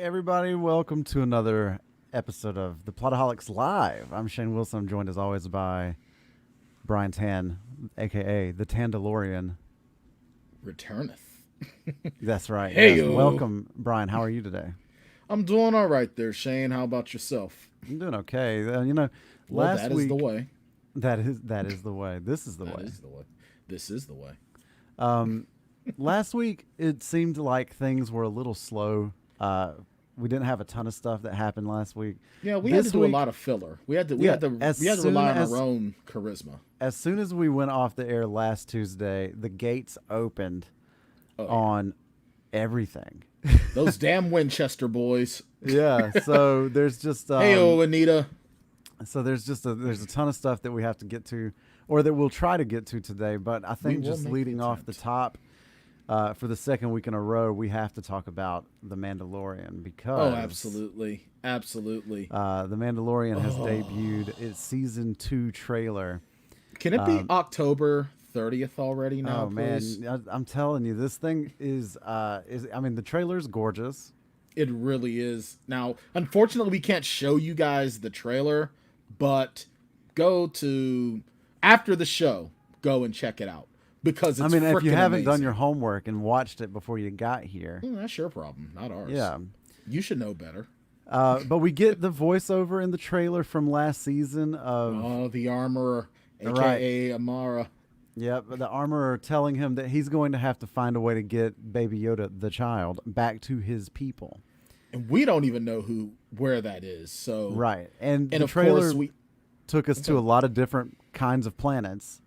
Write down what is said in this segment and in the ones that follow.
everybody. Welcome to another episode of the Plotaholics Live. I'm Shane Wilson. I'm joined as always by Brian Tan, a.k.a. the Tandalorian. Returneth. That's right. Hey, yes. Welcome, Brian. How are you today? I'm doing all right there, Shane. How about yourself? I'm doing okay. Well, last that is week... the way. That is the way. This is the way. That is the way. This is the way. Last week, it seemed like things were a little slow. We didn't have a ton of stuff that happened last week. Yeah, we had to do a lot of filler. We had to rely on our own charisma. As soon as we went off the air last Tuesday, the gates opened on everything. Those damn Winchester boys. Yeah, so there's just Hey-o, Anita. So there's a ton of stuff that we have to get to, or that we'll try to get to today. But I think just leading off the top, for the second week in a row, we have to talk about The Mandalorian because absolutely. The Mandalorian has debuted its season 2 trailer. Can it be October 30th already now? Oh please? Man, I'm telling you, this thing is the trailer's gorgeous. It really is. Now, unfortunately, we can't show you guys the trailer, but go to after the show, go and check it out because it's if you haven't amazing. done your homework and watched it before you got here, that's your problem, not ours. Yeah, you should know better. But we get the voiceover in the trailer from last season of the Armorer, aka Amara. Yep, the Armorer telling him that he's going to have to find a way to get Baby Yoda, the child, back to his people. And we don't even know where that is. So right, and the trailer took us to a lot of different kinds of planets.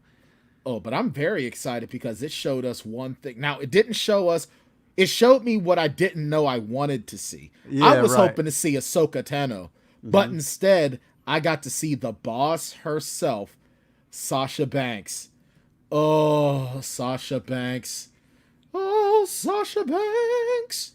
Oh, but I'm very excited because it showed us one thing. Now, it didn't show us. It showed me what I didn't know I wanted to see. Yeah, I was hoping to see Ahsoka Tano, but instead I got to see the boss herself, Sasha Banks. Oh, Sasha Banks. Oh, Sasha Banks.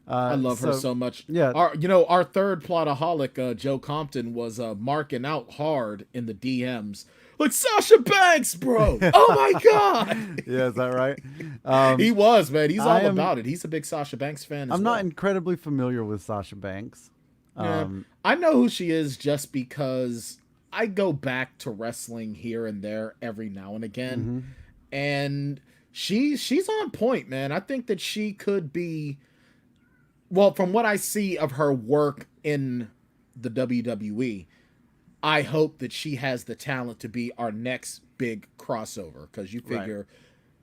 I love her so much. Yeah. Our third plotaholic, Joe Compton, was marking out hard in the DMs. Like, Sasha Banks, bro. Oh, my God. Yeah, is that right? He was, man. He's all about it. He's a big Sasha Banks fan as I'm not incredibly familiar with Sasha Banks. I know who she is just because I go back to wrestling here and there every now and again. And she's on point, man. I think that she could be... Well, from what I see of her work in the WWE, I hope that she has the talent to be our next big crossover. Because you figure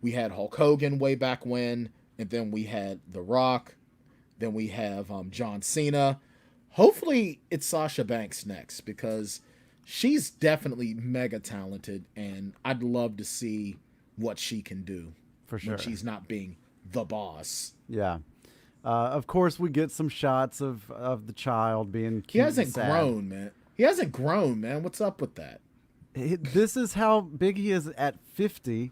we had Hulk Hogan way back when, and then we had The Rock, then we have John Cena. Hopefully it's Sasha Banks next because she's definitely mega talented, and I'd love to see what she can do for sure when she's not being the boss. Yeah. Of course, we get some shots of the child being cute. He hasn't grown, man. He hasn't grown, man. What's up with that? This is how big he is at 50.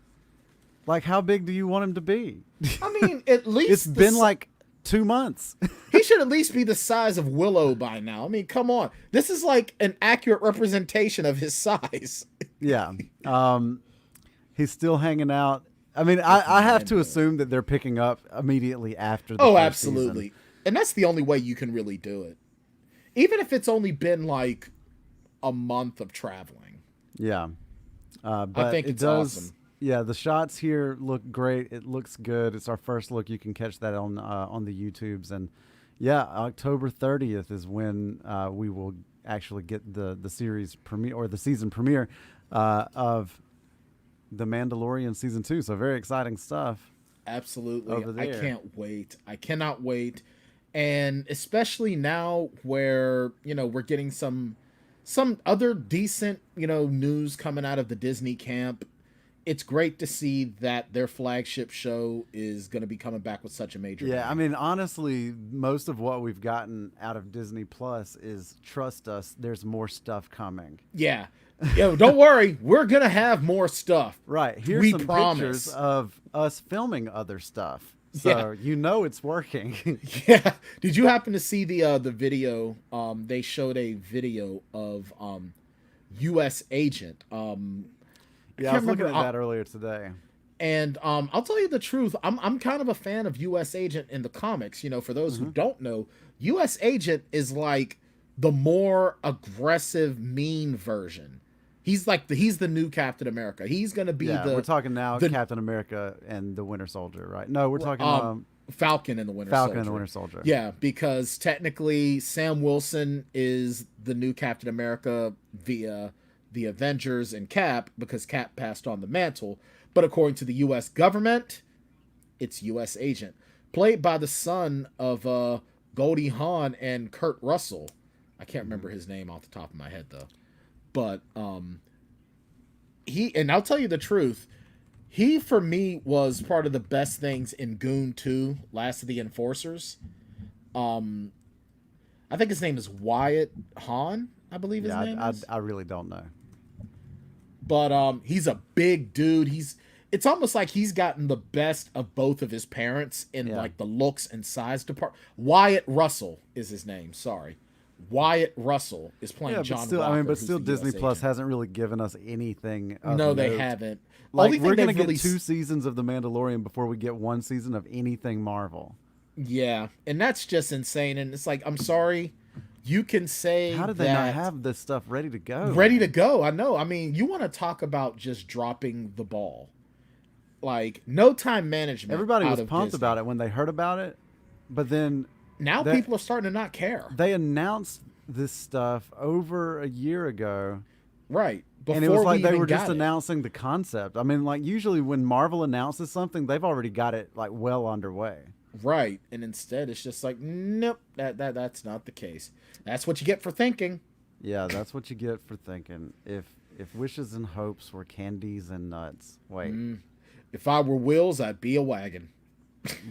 Like, how big do you want him to be? I mean, at least... It's been like 2 months. He should at least be the size of Willow by now. I mean, come on. This is like an accurate representation of his size. Yeah. He's still hanging out. I mean, I have to assume that they're picking up immediately after the first absolutely. season. And that's the only way you can really do it. Even if it's only been like a month of traveling. Yeah. But I think it's awesome. Yeah, the shots here look great. It looks good. It's our first look. You can catch that on the YouTubes. And yeah, October 30th is when we will actually get the series premiere or the season premiere of The Mandalorian season 2. So very exciting stuff. Absolutely. Over there. I can't wait. I cannot wait. And especially now where, we're getting some other decent, news coming out of the Disney camp. It's great to see that their flagship show is going to be coming back with such a major Yeah, name. I mean, honestly, most of what we've gotten out of Disney Plus is, trust us, there's more stuff coming. Yeah. Don't worry. We're going to have more stuff. Right. Here's some pictures of us filming other stuff. So it's working. Yeah. Did you happen to see the video? They showed a video of U.S. Agent. Yeah, I was looking at that earlier today. And I'll tell you the truth, I'm kind of a fan of US Agent in the comics. For those who don't know, US Agent is like the more aggressive, mean version. He's like he's the new Captain America. He's gonna be we're talking now Captain America and the Winter Soldier, right? No, we're talking Falcon and the Winter Soldier. Falcon and the Winter Soldier. Yeah, because technically Sam Wilson is the new Captain America via the Avengers and Cap, because Cap passed on the mantle. But according to the U.S. government, it's U.S. Agent, played by the son of Goldie Hawn and Kurt Russell. I can't remember his name off the top of my head though. But and I'll tell you the truth, he for me was part of the best things in Goon 2, Last of the Enforcers. I think his name is Wyatt Hahn, I believe his name is. I really don't know. But he's a big dude. It's almost like he's gotten the best of both of his parents in like the looks and size department. Wyatt Russell is his name. Sorry. Wyatt Russell is playing John Walker. But still Disney Plus hasn't really given us anything. No, they haven't. Like, we're going to get 2 seasons of The Mandalorian before we get 1 season of anything Marvel. Yeah, and that's just insane. And it's like, I'm sorry, you can say, how did they not have this stuff ready to go? Ready to go, I know. I mean, you want to talk about just dropping the ball. Like, no time management. Everybody was pumped about it when they heard about it, but then... Now people are starting to not care. They announced this stuff over a year ago. Right. And it was like they were just announcing the concept. I mean, like, usually when Marvel announces something, they've already got it, like, well underway. Right. And instead, it's just like, nope, that's not the case. That's what you get for thinking. Yeah, that's what you get for thinking. If wishes and hopes were candies and nuts. Wait. If I were wheels, I'd be a wagon.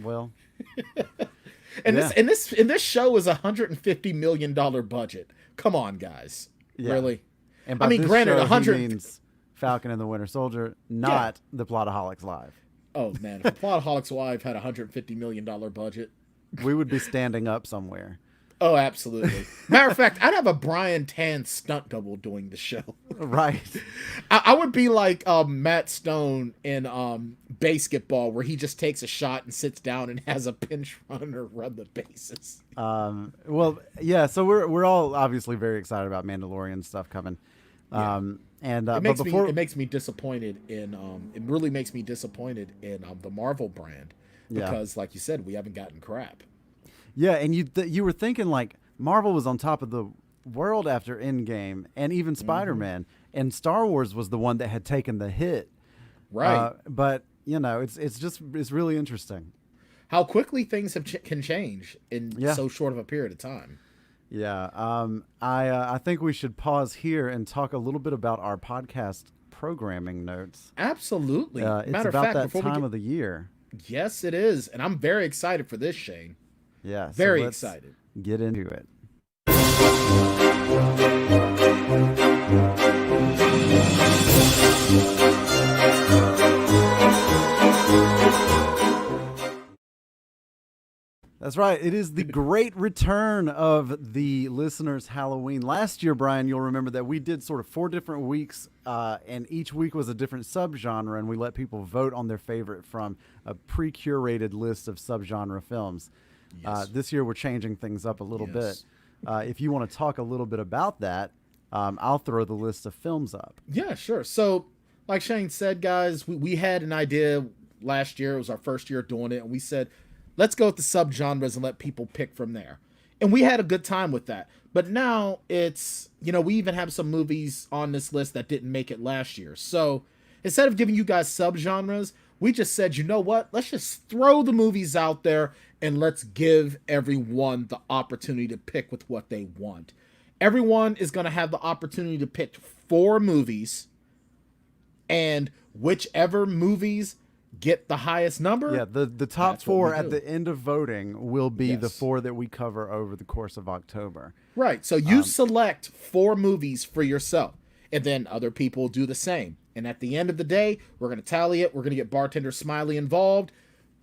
Well... And this show is $150 million budget. Come on, guys. Yeah. Really? And by granted, 100 means Falcon and the Winter Soldier, not the Plotaholics Live. Oh man, if the Plotaholics Live had $150 million budget, we would be standing up somewhere. Oh, absolutely. Matter of fact, I'd have a Brian Tan stunt double doing the show. Right. I would be like Matt Stone in Basketball, where he just takes a shot and sits down and has a pinch runner run the bases. Well, yeah. So we're all obviously very excited about Mandalorian stuff coming. Yeah. It makes me disappointed in it really makes me disappointed in the Marvel brand, because like you said, we haven't gotten crap. Yeah, and you were thinking like Marvel was on top of the world after Endgame, and even Spider-Man, and Star Wars was the one that had taken the hit. Right. But it's really interesting how quickly things can change in so short of a period of time. Yeah. I think we should pause here and talk a little bit about our podcast programming notes. Absolutely. It's about that time of the year. Yes, it is, and I'm very excited for this, Shane. Yeah, very excited. Get into it. That's right. It is the great return of the listeners' Halloween. Last year, Brian, you'll remember that we did sort of 4 different weeks, and each week was a different subgenre, and we let people vote on their favorite from a pre-curated list of subgenre films. Yes. This year, we're changing things up a little bit. If you want to talk a little bit about that, I'll throw the list of films up. Yeah, sure. So, like Shane said, guys, we had an idea last year. It was our first year doing it, and we said, let's go with the subgenres and let people pick from there. And we had a good time with that. But now it's, we even have some movies on this list that didn't make it last year. So instead of giving you guys subgenres, we just said, you know what? Let's just throw the movies out there and let's give everyone the opportunity to pick with what they want. Everyone is going to have the opportunity to pick 4 movies, and whichever movies get the highest number. Yeah, the top 4 at the end of voting will be the 4 that we cover over the course of October. Right. So you select 4 movies for yourself, and then other people do the same. And at the end of the day, we're going to tally it. We're going to get Bartender Smiley involved.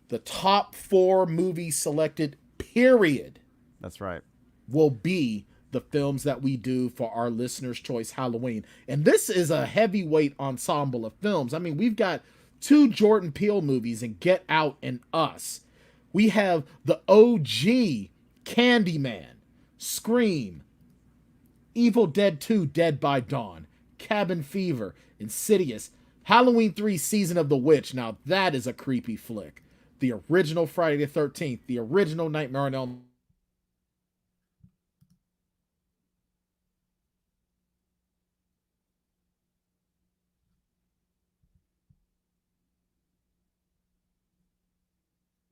The top 4 movies selected, period. That's right. Will be the films that we do for our Listener's Choice Halloween. And this is a heavyweight ensemble of films. I mean, we've got 2 Jordan Peele movies in Get Out and Us. We have the OG Candyman, Scream, Evil Dead 2 Dead by Dawn, Cabin Fever, Insidious, Halloween 3 Season of the Witch. Now that is a creepy flick. The original Friday the 13th, the original Nightmare on Elm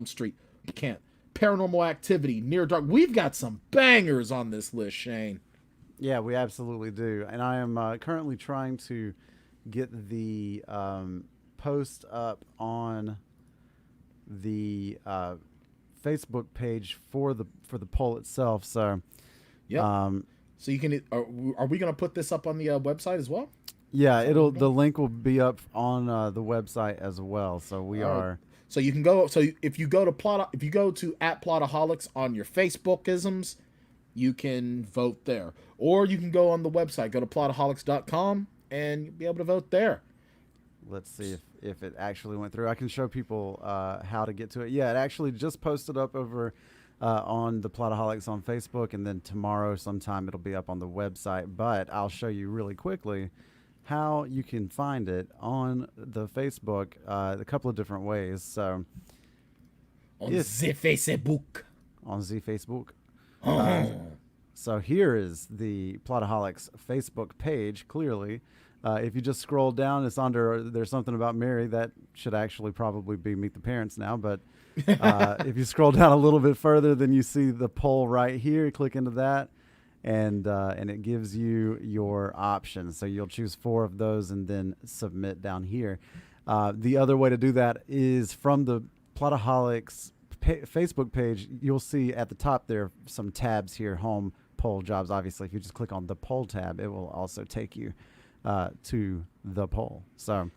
Street. You can't. Paranormal Activity, Near Dark. We've got some bangers on this list, Shane. Yeah, we absolutely do. And I am currently trying to get the post up on the Facebook page for the poll itself. So, yeah. So you can. Are we going to put this up on the website as well? Yeah, the link will be up on the website as well. So we are. So you can go. So if you go to @Plotaholics on your Facebookisms, you can vote there, or you can go on the website. Go to plotaholics.com and you'll be able to vote there. Let's see if it actually went through. I can show people how to get to it. Yeah, it actually just posted up over on the Plotaholics on Facebook, and then tomorrow sometime it'll be up on the website. But I'll show you really quickly how you can find it on the Facebook a couple of different ways. So on the Facebook. On the Facebook. So here is the Plotaholics Facebook page. Clearly, if you just scroll down, it's under There's Something About Mary. That should actually probably be Meet the Parents now. But if you scroll down a little bit further, then you see the poll right here. Click into that. And it gives you your options. So you'll choose 4 of those and then submit down here. The other way to do that is from the Plotaholics Facebook page. You'll see at the top there some tabs here, home, poll, jobs. Obviously, if you just click on the poll tab, it will also take you to the poll. So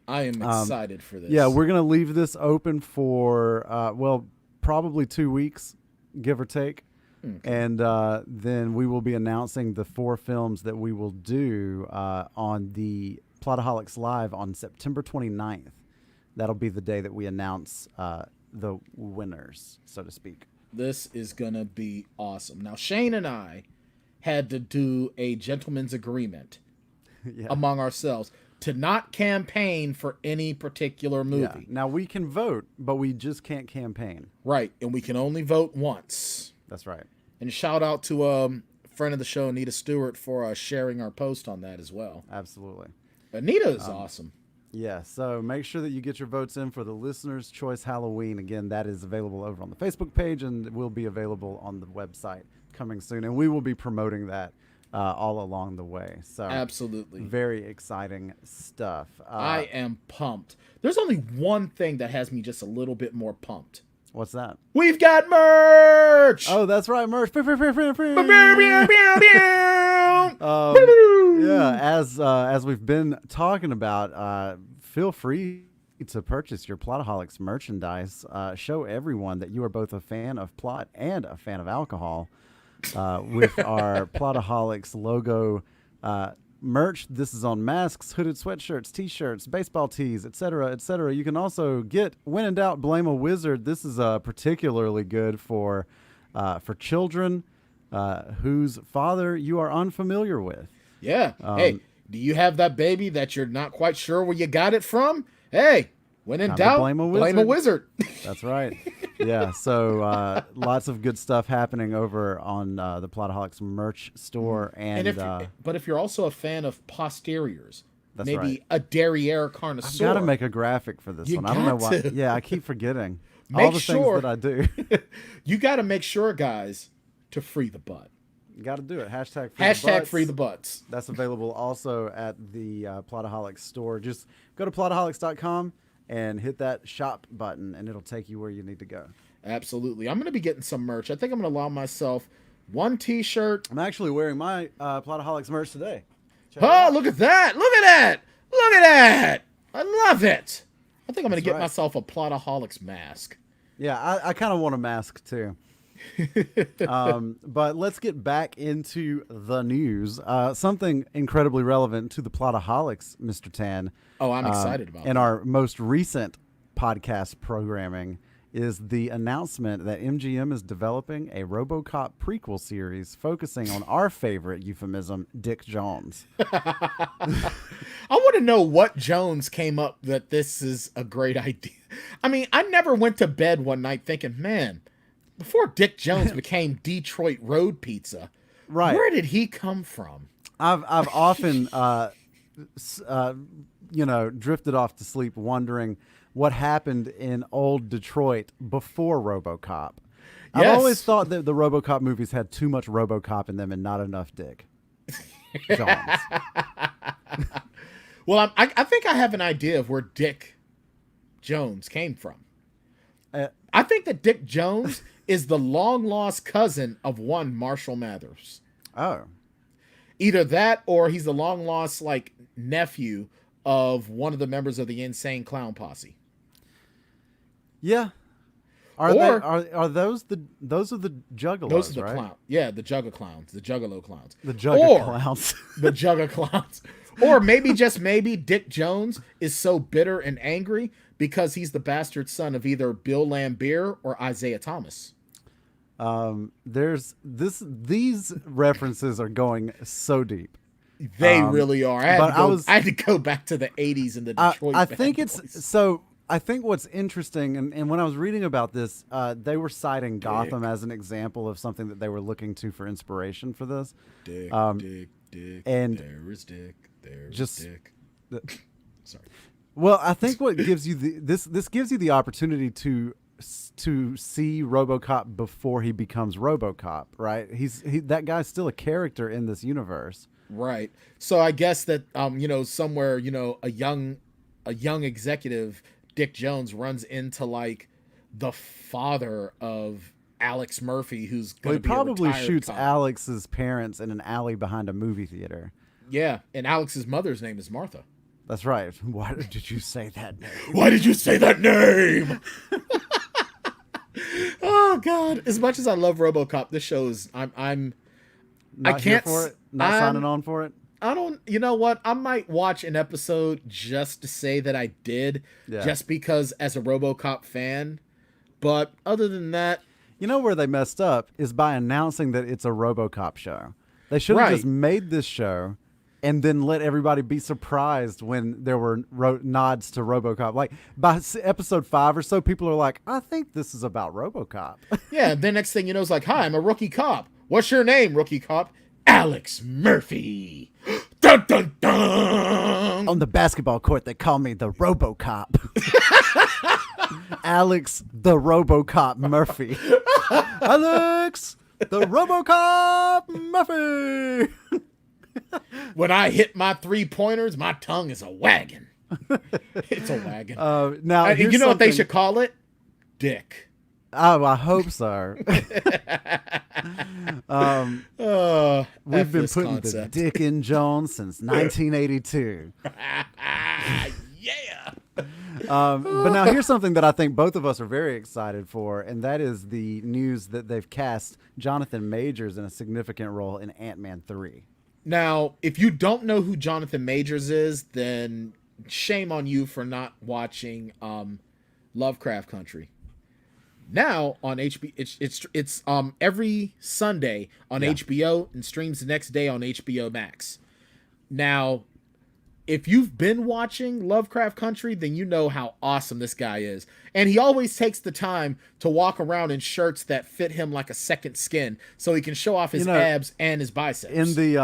I am excited for this. Yeah, we're going to leave this open for, probably 2 weeks, give or take. Okay. And then we will be announcing the 4 films that we will do on the Plotaholics Live on September 29th. That'll be the day that we announce the winners, so to speak. This is going to be awesome. Now, Shane and I had to do a gentleman's agreement among ourselves to not campaign for any particular movie. Yeah. Now, we can vote, but we just can't campaign. Right, and we can only vote once. That's right. And shout out to a friend of the show, Anita Stewart, for sharing our post on that as well. Absolutely. Anita is awesome. Yeah, so make sure that you get your votes in for the Listener's Choice Halloween. Again, that is available over on the Facebook page and will be available on the website coming soon. And we will be promoting that all along the way. So absolutely. Very exciting stuff. I am pumped. There's only one thing that has me just a little bit more pumped. What's that? We've got merch! Oh, that's right, merch. As we've been talking about, feel free to purchase your Plotaholics merchandise. Show everyone that you are both a fan of plot and a fan of alcohol with our Plotaholics logo merch. This is on masks, hooded sweatshirts, t-shirts, baseball tees, etc., etc. You can also get When in Doubt, Blame a Wizard. This is particularly good for children whose father you are unfamiliar with. Yeah. Hey, do you have that baby that you're not quite sure where you got it from? Hey, when in doubt, blame a wizard. That's right. Yeah, so lots of good stuff happening over on the Plotaholics merch store. But if you're also a fan of posteriors, that's maybe right. A derriere connoisseur. I've got to make a graphic for this one. I don't know why. Yeah, I keep forgetting all the things that I do. You got to make sure, guys, to free the butt. You got to do it. Hashtag free the butts. That's available also at the Plotaholics store. Just go to plotaholics.com and hit that shop button, and it'll take you where you need to go. Absolutely. I'm going to be getting some merch. I think I'm going to allow myself one t-shirt. I'm actually wearing my Plotaholics merch today. Look at that. Look at that. Look at that. I love it. I think I'm going to get myself a Plotaholics mask. Yeah, I kind of want a mask, too. But let's get back into the news. Something incredibly relevant to the Plotaholics, Mr. Tan. Oh, I'm excited about in that. our most recent podcast programming is the announcement that MGM is developing a RoboCop prequel series focusing on our favorite euphemism, Dick Jones. I want to know what Jones came up that this is a great idea. I mean, I never went to bed one night thinking, man, before Dick Jones became Detroit Road Pizza, Right. where did he come from? I've often, drifted off to sleep wondering what happened in old Detroit before RoboCop. I've Yes. always thought that the RoboCop movies had too much RoboCop in them and not enough Dick Jones. Well, I think I have an idea of where Dick Jones came from. I think that Dick Jones is the long-lost cousin of one Marshall Mathers. Oh. Either that or he's the long-lost, nephew of one of the members of the Insane Clown Posse. Yeah. Are those the Juggalos? Those are the right? clowns. Yeah, the Juggalo clowns. The Juggalo clowns. The Jugga clowns. The Jugga clowns. Or maybe, just maybe, Dick Jones is so bitter and angry because he's the bastard son of either Bill Lambier or Isaiah Thomas. These references are going so deep. They really are. I had to go back to the 80s in the Detroit. I think so. I think what's interesting, and when I was reading about this, they were citing Gotham as an example of something that they were looking to for inspiration for this. Dick, Dick, and there is Dick, there is just Dick. Sorry. Well, I think what gives you this gives you the opportunity to see RoboCop before he becomes RoboCop, right? That guy's still a character in this universe. Right. So I guess that somewhere, a young executive, Dick Jones, runs into the father of Alex Murphy, who's going to be probably a retired shoots cop. Alex's parents in an alley behind a movie theater. Yeah, and Alex's mother's name is Martha. That's right. Why did you say that name? Why did you say that name? Oh God! As much as I love RoboCop, this show is I'm Not I here can't for it. Not signing on for it. I don't. You know what? I might watch an episode just to say that I did, just because as a RoboCop fan. But other than that, you know where they messed up is by announcing that it's a RoboCop show. They should have just made this show and then let everybody be surprised when there were nods to RoboCop. Like by episode 5 or so, people are like, "I think this is about RoboCop." Yeah. Then next thing you know, it's like, "Hi, I'm a rookie cop. What's your name, rookie cop?" Alex Murphy. Dun, dun, dun. On the basketball court, they call me the RoboCop. Alex the RoboCop Murphy. Alex the RoboCop Murphy. When I hit my 3-pointers, my tongue is a wagon. It's a wagon. Now, you know what they should call it? Dick. Oh, I hope so. We've been putting the Dick in Jones since 1982. Yeah. But now here's something that I think both of us are very excited for, and that is the news that they've cast Jonathan Majors in a significant role in Ant-Man 3. Now, if you don't know who Jonathan Majors is, then shame on you for not watching Lovecraft Country. Now on HBO, it's every Sunday on HBO and streams the next day on HBO Max. Now, if you've been watching Lovecraft Country, then you know how awesome this guy is. And he always takes the time to walk around in shirts that fit him like a second skin so he can show off his abs and his biceps. In the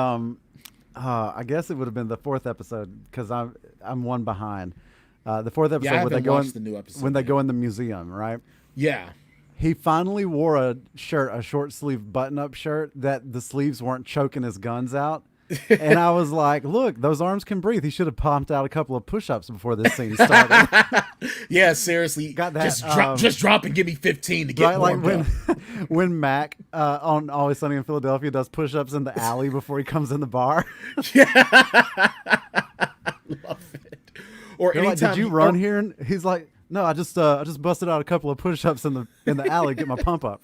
I guess it would have been the 4th episode because I'm one behind. The 4th episode where they go in the new episode, when they go in the museum, right? Yeah. He finally wore a short sleeve button-up shirt that the sleeves weren't choking his guns out. And I was like, look, those arms can breathe. He should have pumped out a couple of push-ups before this scene started. Yeah, seriously. Got that. Just drop and give me 15 to get warmed up. When Mac on Always Sunny in Philadelphia does push-ups in the alley before he comes in the bar. Yeah. Love it. Or anytime, like, did you run here? And he's like, No, I just busted out a couple of push-ups in the alley, get my pump up.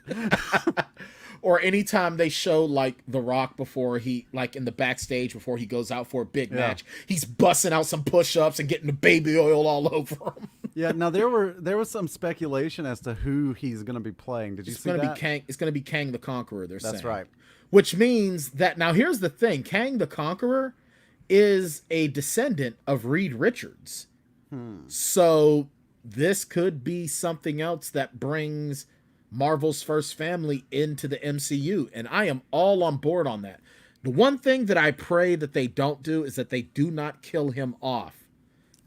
Or anytime they show like The Rock before he, like in the backstage before he goes out for a big match, he's busting out some push-ups and getting the baby oil all over him. Yeah, now there was some speculation as to who he's going to be playing. Did you see that? It's going to be Kang the Conqueror, they're saying. That's right. Which means that, now here's the thing, Kang the Conqueror is a descendant of Reed Richards. So this could be something else that brings Marvel's first family into the MCU, and I am all on board on that. The one thing that I pray that they don't do is that they do not kill him off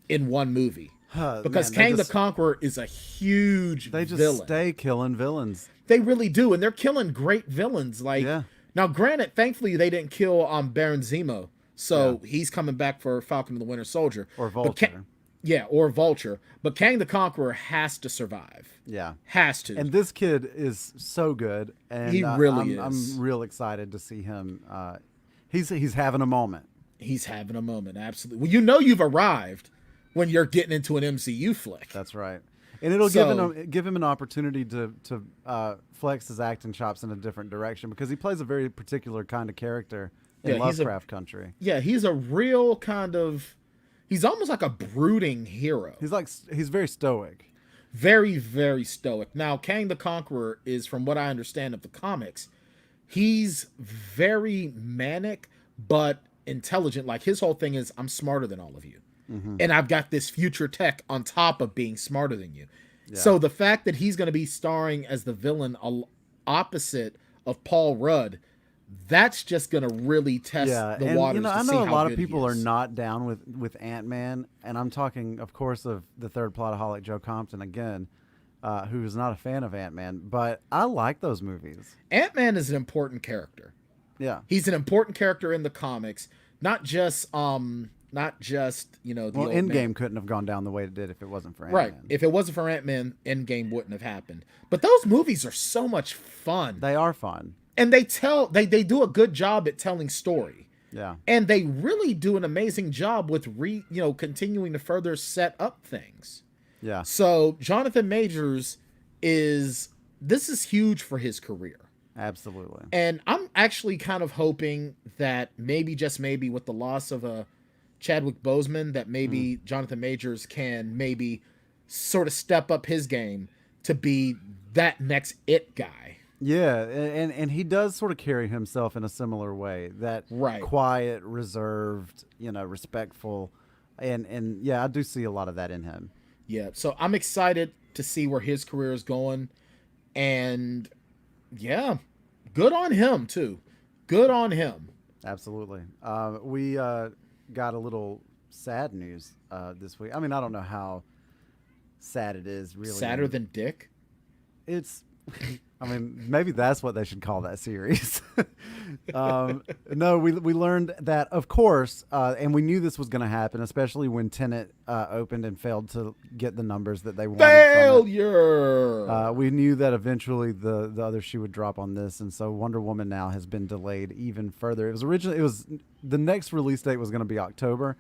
in one movie. Because Kang the Conqueror is a huge villain. They just stay killing villains. They really do, and they're killing great villains. Like, now granted, thankfully they didn't kill Baron Zemo, so he's coming back for Falcon and the Winter Soldier. Or Vulture. Or Vulture. But Kang the Conqueror has to survive. Yeah. Has to. And this kid is so good. And he really is. I'm real excited to see him. He's having a moment. He's having a moment, absolutely. Well, you know you've arrived when you're getting into an MCU flick. That's right. And it'll give him an opportunity to flex his acting chops in a different direction, because he plays a very particular kind of character in Lovecraft Country. Yeah, he's a real kind of... He's almost like a brooding hero. He's very stoic. Very, very stoic. Now, Kang the Conqueror is, from what I understand of the comics, he's very manic, but intelligent. Like, his whole thing is, I'm smarter than all of you. Mm-hmm. And I've got this future tech on top of being smarter than you. Yeah. So the fact that he's going to be starring as the villain opposite of Paul Rudd, that's just going to really test the waters. I know a lot of people are not down with Ant-Man, and I'm talking, of course, of the third Plotaholic, Joe Compton, again, who is not a fan of Ant-Man, but I like those movies. Ant-Man is an important character. Yeah. He's an important character in the comics, not just the old Endgame man. Couldn't have gone down the way it did if it wasn't for Ant-Man. Right. If it wasn't for Ant-Man, Endgame wouldn't have happened. But those movies are so much fun. They are fun. And they do a good job at telling story. Yeah. And they really do an amazing job with continuing to further set up things. Yeah. So Jonathan Majors this is huge for his career. Absolutely. And I'm actually kind of hoping that maybe, just maybe, with the loss of Chadwick Boseman, that maybe Jonathan Majors can maybe sort of step up his game to be that next it guy. Yeah, and he does sort of carry himself in a similar way. That quiet, reserved, respectful, and yeah, I do see a lot of that in him. Yeah, so I'm excited to see where his career is going, and yeah, good on him too. Good on him. Absolutely. We got a little sad news this week. I mean, I don't know how sad it is, really. Sadder than Dick? It's... I mean, maybe that's what they should call that series. No, we learned that, of course, and we knew this was going to happen, especially when Tenet opened and failed to get the numbers that they wanted. Failure! We knew that eventually the other shoe would drop on this, and so Wonder Woman now has been delayed even further. It was the next release date was going to be October,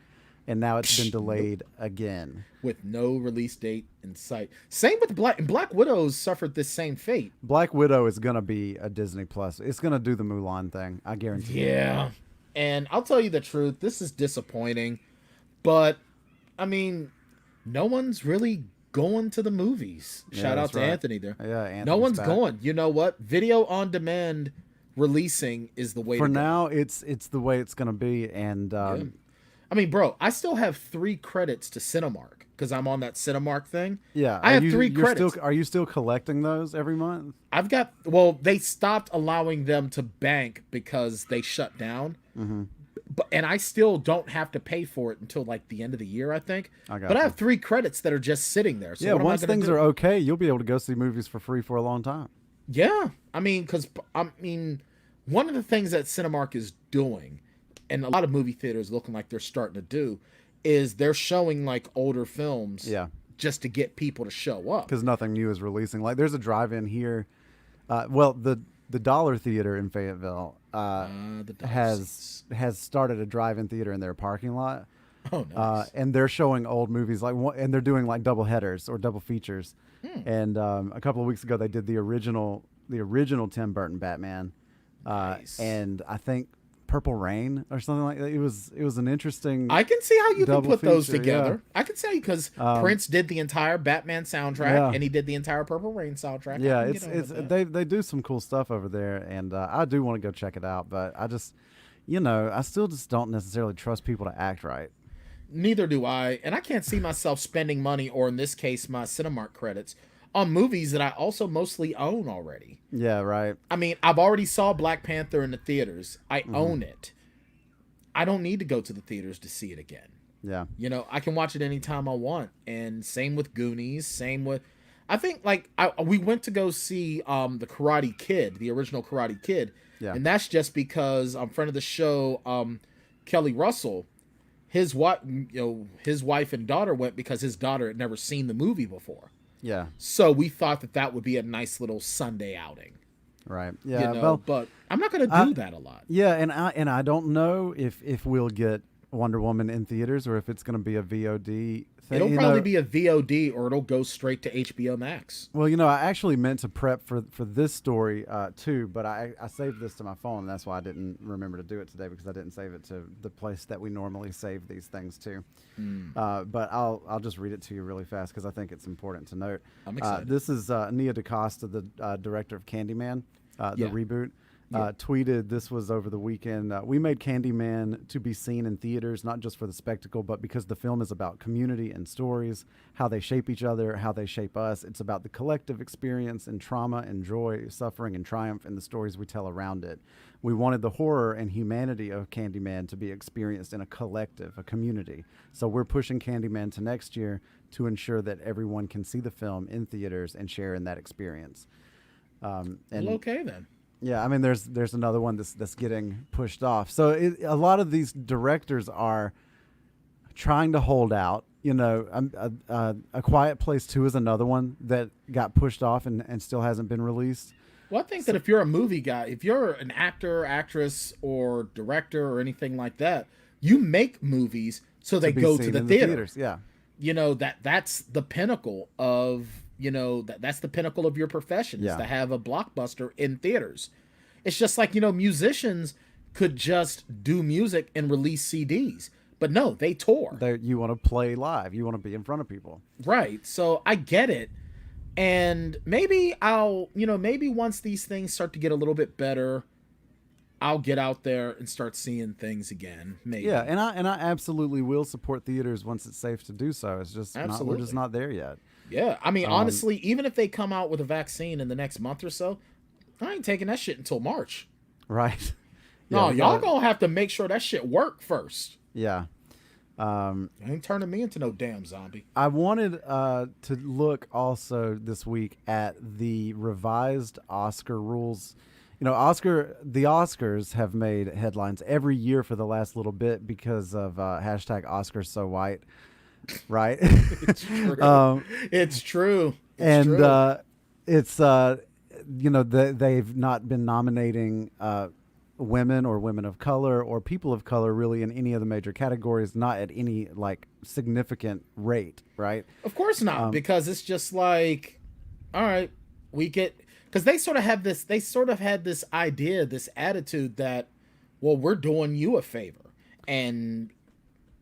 and now it's been delayed again. With no release date in sight. Same with Black Widow's suffered this same fate. Black Widow is going to be a Disney Plus. It's going to do the Mulan thing. I guarantee Yeah. And I'll tell you the truth. This is disappointing. But, I mean, no one's really going to the movies. Shout out to Anthony there. Yeah, Anthony's no one's back. going. You know what? Video on demand releasing is the way to go. For now, it's the way it's going to be. And I mean, bro, I still have 3 credits to Cinemark because I'm on that Cinemark thing. Yeah. I have 3 credits. Are you still collecting those every month? They stopped allowing them to bank because they shut down. Mm-hmm. And I still don't have to pay for it until like the end of the year, I think. I have 3 credits that are just sitting there. So once things are okay, you'll be able to go see movies for free for a long time. Yeah. I mean, one of the things that Cinemark is doing, and a lot of movie theaters looking like they're starting to do, is they're showing like older films just to get people to show up. Because nothing new is releasing. Like there's a drive-in here. The Dollar Theater in Fayetteville has started a drive-in theater in their parking lot. Oh, nice. And they're showing old movies and they're doing like double headers or double features. And a couple of weeks ago, they did the original Tim Burton Batman, Nice. and I think Purple Rain or something like that. It was an interesting. I can see how you can double put those feature, together. I can say because Prince did the entire Batman soundtrack and he did the entire Purple Rain soundtrack. Yeah, they do some cool stuff over there, and I do want to go check it out. But I just, I still just don't necessarily trust people to act right. Neither do I, and I can't see myself spending money, or in this case, my Cinemark credits, on movies that I also mostly own already. Yeah, right. I mean, I've already saw Black Panther in the theaters. I own it. I don't need to go to the theaters to see it again. Yeah. I can watch it anytime I want. And same with Goonies. Same with, I think we went to go see the Karate Kid, the original Karate Kid. Yeah. And that's just because friend of the show, Kelly Russell, his wife and daughter went because his daughter had never seen the movie before. Yeah. So we thought that would be a nice little Sunday outing. Right. Yeah. But I'm not going to do that a lot. Yeah, and I don't know if we'll get Wonder Woman in theaters or if it's going to be a VOD thing. It'll probably be a VOD or it'll go straight to HBO Max. Well, I actually meant to prep for this story too, but I saved this to my phone. And that's why I didn't remember to do it today because I didn't save it to the place that we normally save these things to. But I'll just read it to you really fast because I think it's important to note. I'm excited. This is Nia DaCosta, the director of Candyman, the reboot. Tweeted, this was over the weekend, we made Candyman to be seen in theaters, not just for the spectacle, but because the film is about community and stories, how they shape each other, how they shape us. It's about the collective experience and trauma and joy, suffering and triumph, and the stories we tell around it. We wanted the horror and humanity of Candyman to be experienced in a collective, a community. So we're pushing Candyman to next year to ensure that everyone can see the film in theaters and share in that experience. Well, okay then. Yeah, I mean, there's another one that's getting pushed off. So a lot of these directors are trying to hold out. A Quiet Place 2 is another one that got pushed off and still hasn't been released. Well, I think that if you're a movie guy, if you're an actor, actress, or director or anything like that, you make movies so they go to the theaters. Yeah. That's the pinnacle of that's the pinnacle of your profession is to have a blockbuster in theaters. It's just like, musicians could just do music and release CDs, but no, they tour. You want to play live. You want to be in front of people. Right. So I get it. And maybe maybe once these things start to get a little bit better, I'll get out there and start seeing things again. Maybe. Yeah. And I absolutely will support theaters once it's safe to do so. It's just we're just not there yet. Yeah, I mean, honestly, even if they come out with a vaccine in the next month or so, I ain't taking that shit until March. Right. No, y'all gonna have to make sure that shit work first. Yeah. Ain't turning me into no damn zombie. I wanted to look also this week at the revised Oscar rules. The Oscars have made headlines every year for the last little bit because of hashtag Oscars so white. Right. It's true. It's true. They've not been nominating women or women of color or people of color really in any of the major categories, not at any significant rate. Right. Of course not, because it's just like, all right, because they sort of had this idea, this attitude that, well, we're doing you a favor and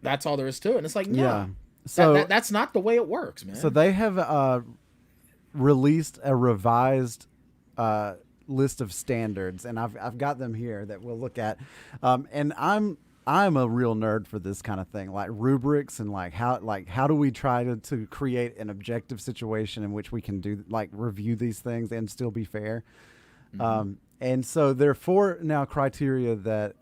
that's all there is to it. And it's like, no. Yeah. So that's not the way it works, man. So they have released a revised list of standards, and I've got them here that we'll look at. And I'm a real nerd for this kind of thing, like rubrics and how do we try to create an objective situation in which we can do review these things and still be fair. Mm-hmm. And so there are 4 now criteria that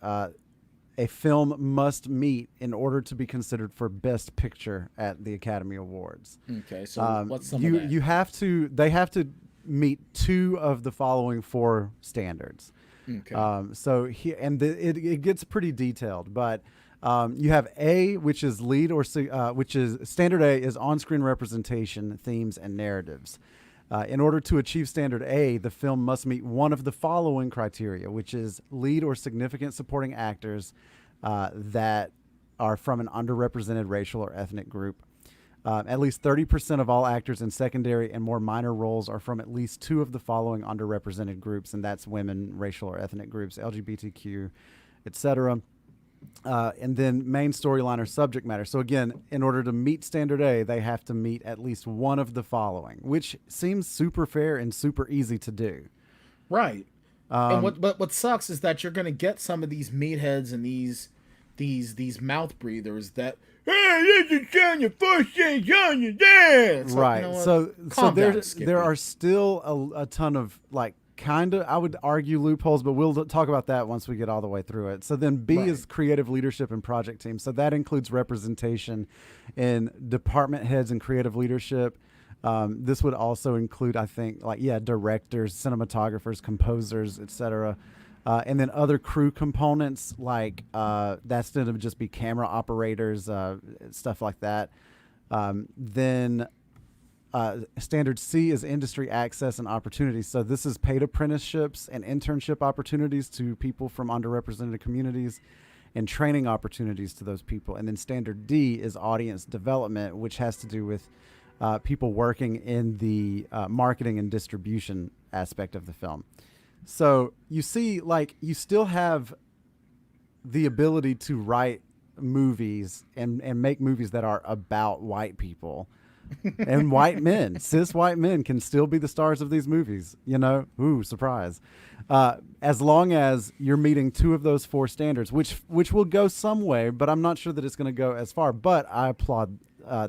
a film must meet in order to be considered for Best Picture at the Academy Awards. Okay, so what's some of that? They have to meet 2 of the following 4 standards. Okay. It gets pretty detailed, but you have A, which is which is standard A is on-screen representation, themes, and narratives. In order to achieve standard A, the film must meet one of the following criteria, which is lead or significant supporting actors that are from an underrepresented racial or ethnic group. At least 30% of all actors in secondary and more minor roles are from at least two of the following underrepresented groups, and that's women, racial or ethnic groups, LGBTQ, etc. And then main storyline or subject matter. So again, in order to meet standard A, they have to meet at least one of the following, which seems super fair and super easy to do. Right. And what sucks is that you're going to get some of these meatheads and these mouth breathers that, hey, this is Johnny Forsyth, Johnny, yeah. Right. Like, you know, so there are still a ton of like kind of, I would argue, loopholes, but we'll talk about that once we get all the way through it. So then B is creative leadership and project team. So that includes representation in department heads and creative leadership. This would also include, I think, like, directors, cinematographers, composers, etc. And then other crew components, like that's going to just be camera operators, stuff like that. Then standard C is industry access and opportunities. So this is paid apprenticeships and internship opportunities to people from underrepresented communities and training opportunities to those people. And then standard D is audience development, which has to do with people working in the marketing and distribution aspect of the film. So you see, like, you still have the ability to write movies and make movies that are about white people and white men. Cis white men can still be the stars of these movies, you know? Ooh, surprise. As long as you're meeting two of those four standards, which will go some way, but I'm not sure that it's going to go as far. But I applaud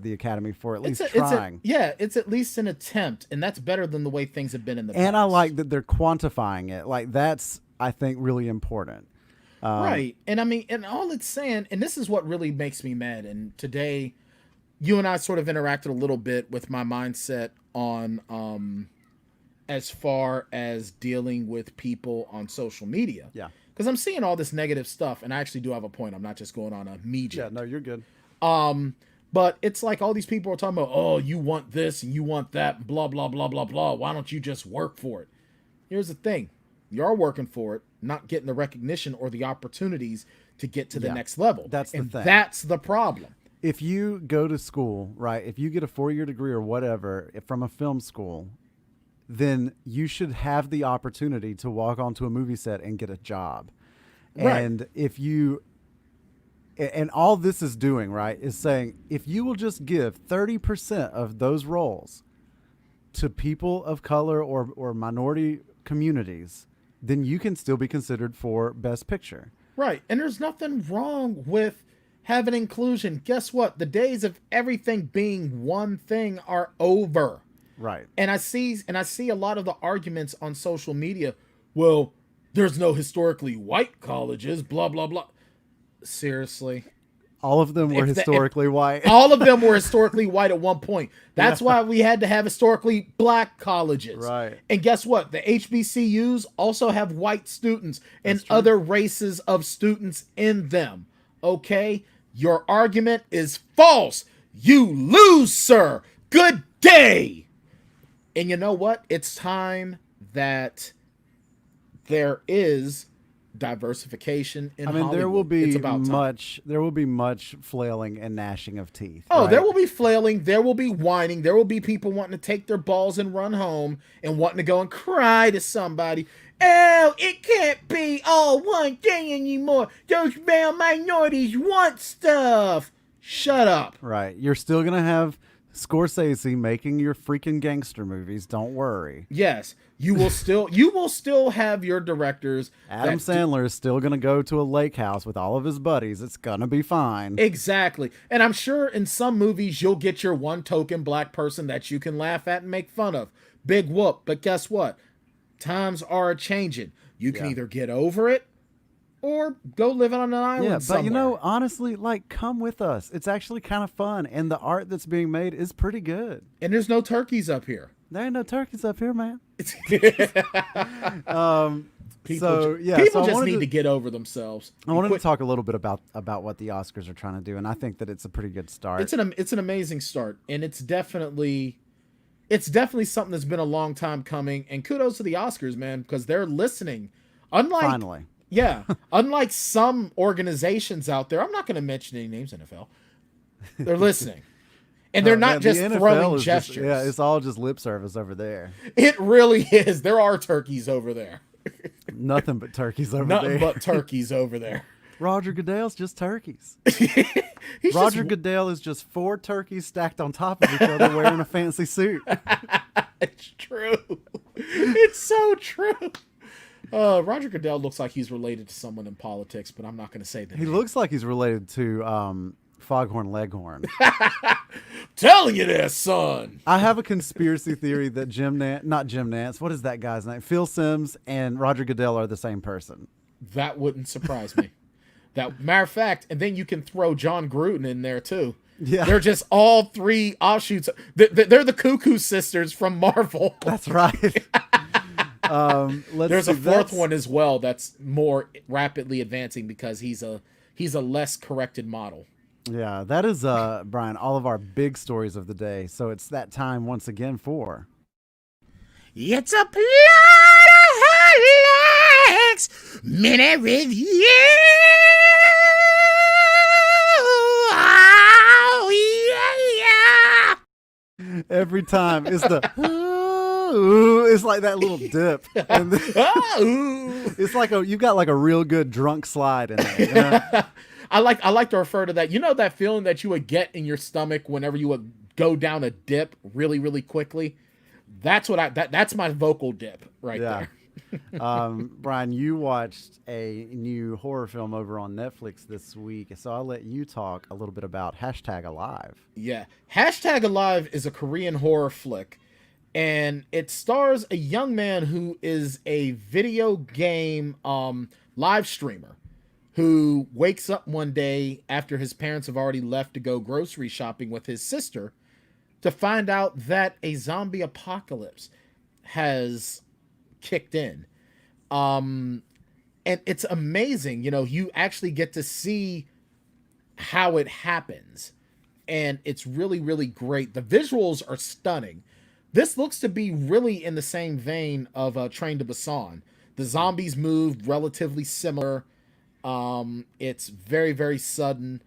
the Academy for at least trying. It's at least an attempt, and that's better than the way things have been in the past. And I like that they're quantifying it. Like, that's, I think, really important. Right. And I mean, and all it's saying, and this is what really makes me mad. And today, you and I sort of interacted a little bit with my mindset on as far as dealing with people on social media. Yeah. Because I'm seeing all this negative stuff, and I actually do have a point. I'm not just going on a me jet. Yeah, no, you're good. But it's like all these people are talking about, oh, you want this and you want that, blah, blah, blah, blah, blah. Why don't you just work for it? Here's the thing. You're working for it, not getting the recognition or the opportunities to get to the next level. That's the thing. That's the problem. If you go to school, right, if you get a 4-year degree or whatever from a film school, then you should have the opportunity to walk onto a movie set and get a job. Right. And if you... And all this is doing, right, is saying if you will just give 30% of those roles to people of color or minority communities, then you can still be considered for Best Picture. Right. And there's nothing wrong with having inclusion. Guess what? The days of everything being one thing are over. Right. And I see a lot of the arguments on social media. Well, there's no historically white colleges, blah, blah, blah. Seriously, all of them were historically white. All of them were historically white at one point. That's why we had to have historically black colleges. Right. And guess what? The HBCUs also have white students and other races of students in them. Okay? Your argument is false. You lose, sir. Good day. And you know what? It's time that there is diversification in Hollywood. There will be much flailing and gnashing of teeth. Oh, right? There will be flailing, there will be whining, there will be people wanting to take their balls and run home and wanting to go and cry to somebody. Oh, it can't be all one thing anymore. Those male minorities want stuff. Shut up. Right. You're still going to have Scorsese making your freaking gangster movies. Don't worry. Yes. You will still have your directors. Adam Sandler is still going to go to a lake house with all of his buddies. It's going to be fine. Exactly. And I'm sure in some movies you'll get your one token black person that you can laugh at and make fun of. Big whoop. But guess what? Times are changing. You can either get over it or go live on an island somewhere. But you know, honestly, like, come with us. It's actually kind of fun. And the art that's being made is pretty good. And there's no turkeys up here. There ain't no turkeys up here, man. People just need to get over themselves. I wanted to talk a little bit about what the Oscars are trying to do, and I think that it's a pretty good start. It's an amazing start, and it's definitely something that's been a long time coming. And kudos to the Oscars, man, because they're listening. Unlike Yeah. Unlike some organizations out there, I'm not going to mention any names, NFL. They're listening. And they're not just throwing gestures. It's all just lip service over there. It really is. There are turkeys over there. Nothing but turkeys over there. Nothing but turkeys over there. Roger Goodell's just turkeys. Roger Goodell is just 4 turkeys stacked on top of each other wearing a fancy suit. It's true. It's so true. Roger Goodell looks like he's related to someone in politics, but I'm not going to say that. He looks like he's related to Foghorn Leghorn. Telling you this, son. I have a conspiracy theory that not Jim Nance, what is that guy's name? Phil Simms and Roger Goodell are the same person. That wouldn't surprise me. That matter of fact, and then you can throw John Gruden in there too. Yeah, they're just all 3 offshoots. They're the Cuckoo Sisters from Marvel. That's right. There's a 4th one as well that's more rapidly advancing because he's a less corrected model. Yeah, that is Brian, all of our big stories of the day. So it's that time once again for It's a Plotaholics Mini Review. Oh, yeah. Every time it's the it's like that little dip. And it's like you've got like a real good drunk slide in there. You know? I like to refer to that. You know that feeling that you would get in your stomach whenever you would go down a dip really, really quickly? That's what that's my vocal dip right there. Brian, you watched a new horror film over on Netflix this week, so I'll let you talk a little bit about #Alive. Yeah. #Alive is a Korean horror flick, and it stars a young man who is a video game live streamer who wakes up one day after his parents have already left to go grocery shopping with his sister to find out that a zombie apocalypse has kicked in. And it's amazing. You know, you actually get to see how it happens. And it's really, really great. The visuals are stunning. This looks to be really in the same vein of Train to Busan. The zombies move relatively similar. It's very, very sudden,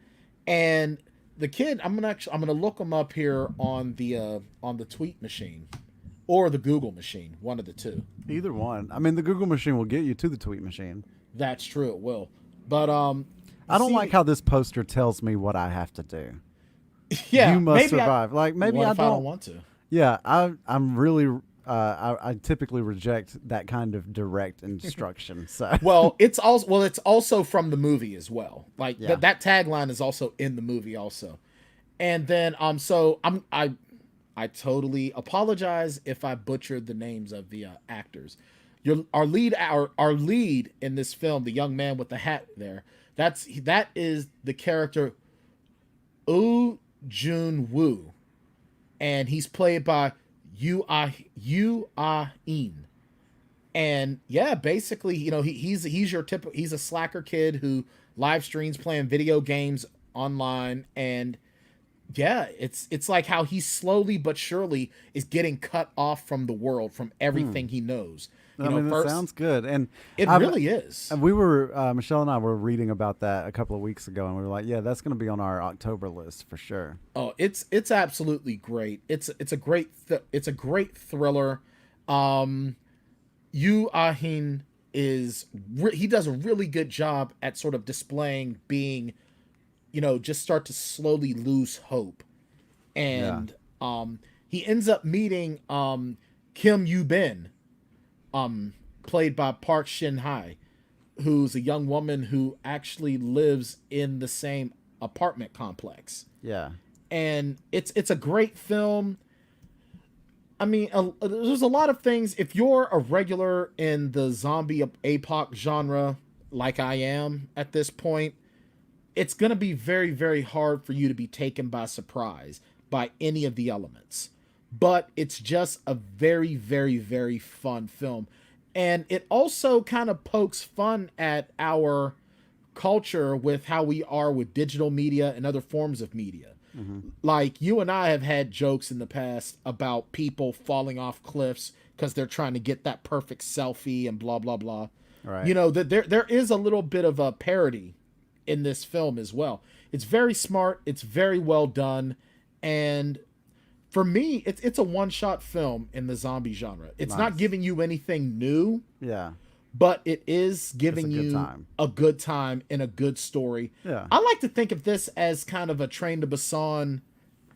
and the kid, I'm gonna look him up here on the tweet machine or the Google machine, one of the two. Either one. I mean, the Google machine will get you to the tweet machine. That's true, it will. But I don't like how this poster tells me what I have to do. Yeah, you must survive. Maybe I don't want to. Yeah, I'm really. I typically reject that kind of direct instruction. So well, it's also from the movie as well. Like that tagline is also in the movie also. And then I totally apologize if I butchered the names of the actors. Our lead in this film, the young man with the hat there, that is the character Woo Jun Woo, and he's played by You Ah-in. And yeah, basically, you know, he's a slacker kid who live streams playing video games online, and yeah, it's like how he slowly but surely is getting cut off from the world, from everything he knows. That sounds good, and it really is. And we were Michelle and I were reading about that a couple of weeks ago, and we were like, yeah, that's going to be on our October list for sure. Oh, it's absolutely great. It's a great thriller. Yoo Ah-in he does a really good job at sort of displaying being, just start to slowly lose hope, and he ends up meeting Kim Yoo-bin, played by Park Shin-hye, who's a young woman who actually lives in the same apartment complex. Yeah. And it's a great film. I mean, there's a lot of things. If you're a regular in the zombie APOC genre, like I am at this point, it's going to be very, very hard for you to be taken by surprise by any of the elements. But it's just a very, very, very fun film. And it also kind of pokes fun at our culture with how we are with digital media and other forms of media. Mm-hmm. Like, you and I have had jokes in the past about people falling off cliffs because they're trying to get that perfect selfie and blah, blah, blah. Right. You know, that there is a little bit of a parody in this film as well. It's very smart. It's very well done. And for me, it's a one-shot film in the zombie genre. It's not giving you anything new. Yeah. But it is giving you time. a good time and a good story. Yeah. I like to think of this as kind of a Train to Busan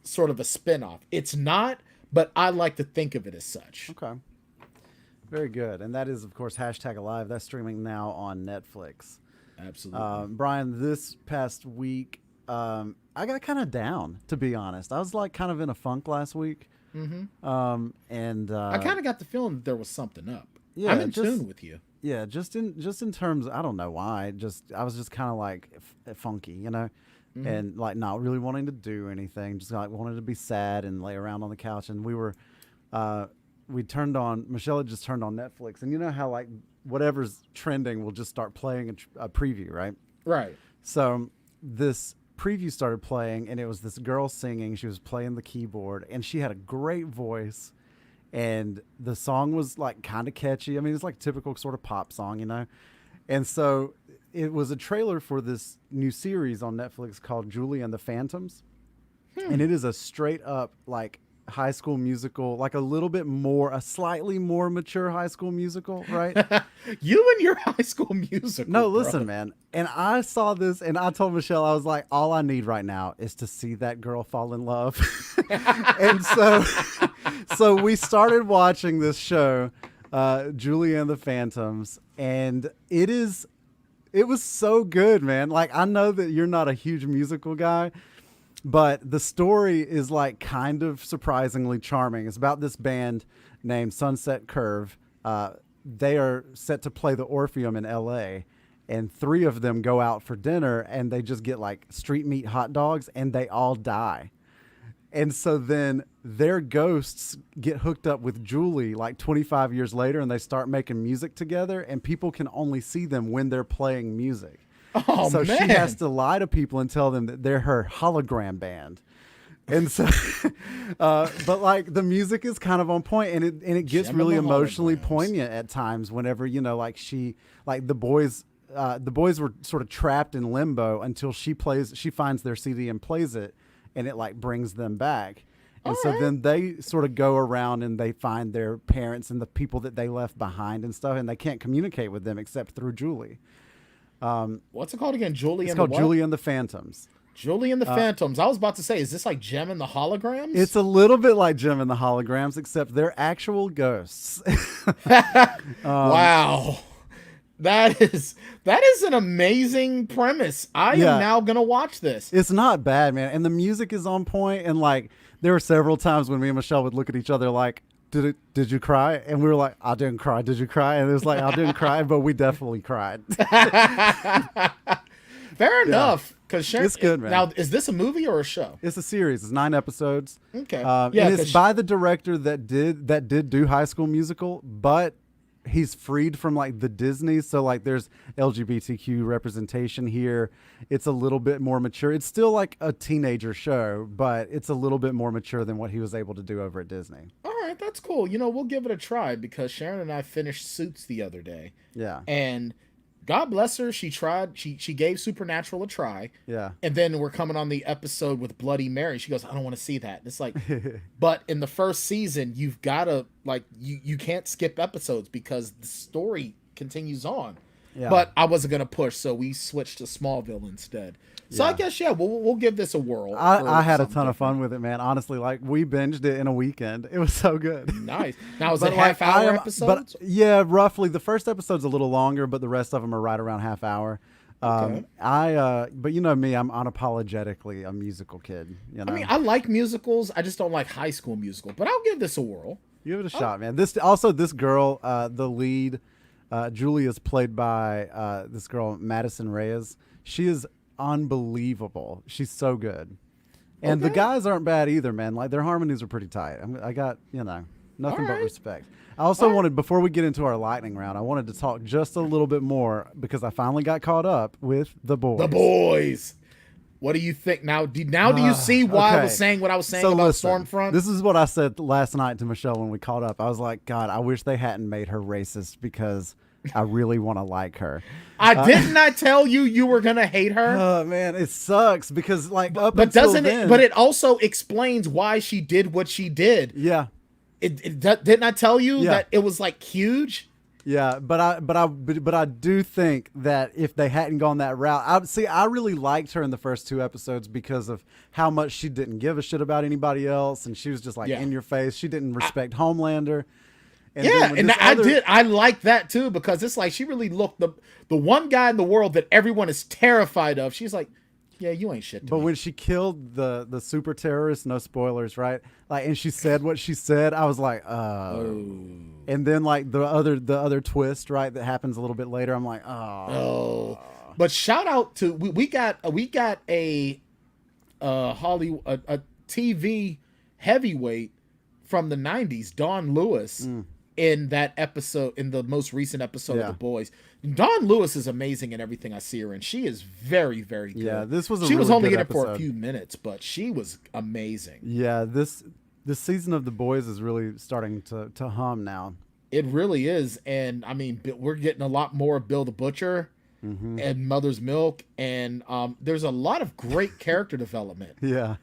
sort of a spinoff. It's not, but I like to think of it as such. Okay. Very good. And that is, of course, #Alive. That's streaming now on Netflix. Absolutely. Brian, this past week, I got kind of down, to be honest. I was like kind of in a funk last week. Mm-hmm. I kind of got the feeling that there was something up. Yeah, I'm in tune with you. Yeah, just in terms, I don't know why. I was just kind of like funky, you know, and like not really wanting to do anything. Just like wanted to be sad and lay around on the couch. And Michelle had just turned on Netflix, and you know how like whatever's trending will just start playing a preview, right? Right. So this preview started playing, and it was this girl singing. She was playing the keyboard, and she had a great voice. And the song was like kind of catchy. I mean, it's like typical sort of pop song, you know? And so it was a trailer for this new series on Netflix called Julie and the Phantoms. And it is a straight up like High School Musical, like a slightly more mature High School Musical, right? You and your High School Musical. No, listen, man. And I saw this and I told Michelle, I was like, all I need right now is to see that girl fall in love. And so we started watching this show, Julie and the Phantoms, and it was so good, man. Like, I know that you're not a huge musical guy, but the story is like kind of surprisingly charming. It's about this band named Sunset Curve. They are set to play the Orpheum in LA, and 3 of them go out for dinner and they just get like street meat hot dogs and they all die. And so then their ghosts get hooked up with Julie like 25 years later, and they start making music together, and people can only see them when they're playing music. Oh, so man. she has to lie to people and tell them that they're her hologram band. And so, but like the music is kind of on point, and it gets Gem really and the emotionally holograms. poignant at times whenever, you know, like the boys were sort of trapped in limbo until she finds their CD and plays it, and it like brings them back. And so then they sort of go around and they find their parents and the people that they left behind and stuff, and they can't communicate with them except through Julie. What's it called again? Julie It's and called the what? Julie and the Phantoms. Julie and the Phantoms. I was about to say, is this like Gem and the Holograms? It's a little bit like Gem and the Holograms, except they're actual ghosts. Wow. That is an amazing premise. I am now going to watch this. It's not bad, man. And the music is on point. And like, there were several times when me and Michelle would look at each other like, did you cry? And we were like, I didn't cry. Did you cry? And it was like, I didn't cry, but we definitely cried. Fair enough. Because it's good, man. Now, is this a movie or a show? It's a series. It's 9 episodes. Okay. And it's by the director that did do High School Musical, but he's freed from like the Disney. So like there's LGBTQ representation here. It's a little bit more mature. It's still like a teenager show, but it's a little bit more mature than what he was able to do over at Disney. All right, that's cool. You know, we'll give it a try because Sharon and I finished Suits the other day. Yeah. And God bless her, she tried. She gave Supernatural a try. Yeah. And then we're coming on the episode with Bloody Mary. She goes, I don't want to see that. And it's like, but in the first season, you've got to like you can't skip episodes because the story continues on. Yeah. But I wasn't gonna push, so we switched to Smallville instead. So I guess we'll give this a whirl. I had a ton of fun with it, man. Honestly, like we binged it in a weekend. It was so good. Nice. Now is But, it like, half-hour episodes? But yeah, roughly. The first episode's a little longer, but the rest of them are right around half hour. Okay. But you know me, I'm unapologetically a musical kid. You know, I mean, I like musicals. I just don't like High School Musical. But I'll give this a whirl. give it a shot, man. This girl, the lead, Julie, is played by this girl Madison Reyes. She is unbelievable. She's so good, and the guys aren't bad either, man. Like their harmonies are pretty tight. I got nothing but respect. I also wanted, before we get into our lightning round, I wanted to talk just a little bit more because I finally got caught up with The Boys. The Boys. What do you think now? Do you see why I was saying what I was saying about Stormfront? This is what I said last night to Michelle when we caught up. I was like, God, I wish they hadn't made her racist because I really want to like her. Didn't I tell you were gonna hate her? Oh man, it sucks because like up But until doesn't then, it? But it also explains why she did what she did. yeah. Didn't I tell you that it was like huge? Yeah, but I do think that if they hadn't gone that route, I really liked her in the first 2 episodes because of how much she didn't give a shit about anybody else, and she was just like in your face. She didn't respect Homelander. And I like that too, because it's like she really looked the one guy in the world that everyone is terrified of. She's like, yeah, you ain't shit to But me. when she killed the super terrorist, no spoilers, right? Like, and she said what she said, I was like, oh. And then like the other twist, right, that happens a little bit later, I'm like, oh. But shout out to we got a Hollywood a TV heavyweight from the 90s, Dawn Lewis. In that episode, in the most recent episode of The Boys. Dawn Lewis is amazing in everything I see her in. She is very, very good. Yeah, this was she was only in it episode. for a few minutes, but she was amazing. Yeah, this season of The Boys is really starting to hum now. It really is. And I mean, we're getting a lot more of Bill the Butcher and Mother's Milk, and there's a lot of great character development. Yeah.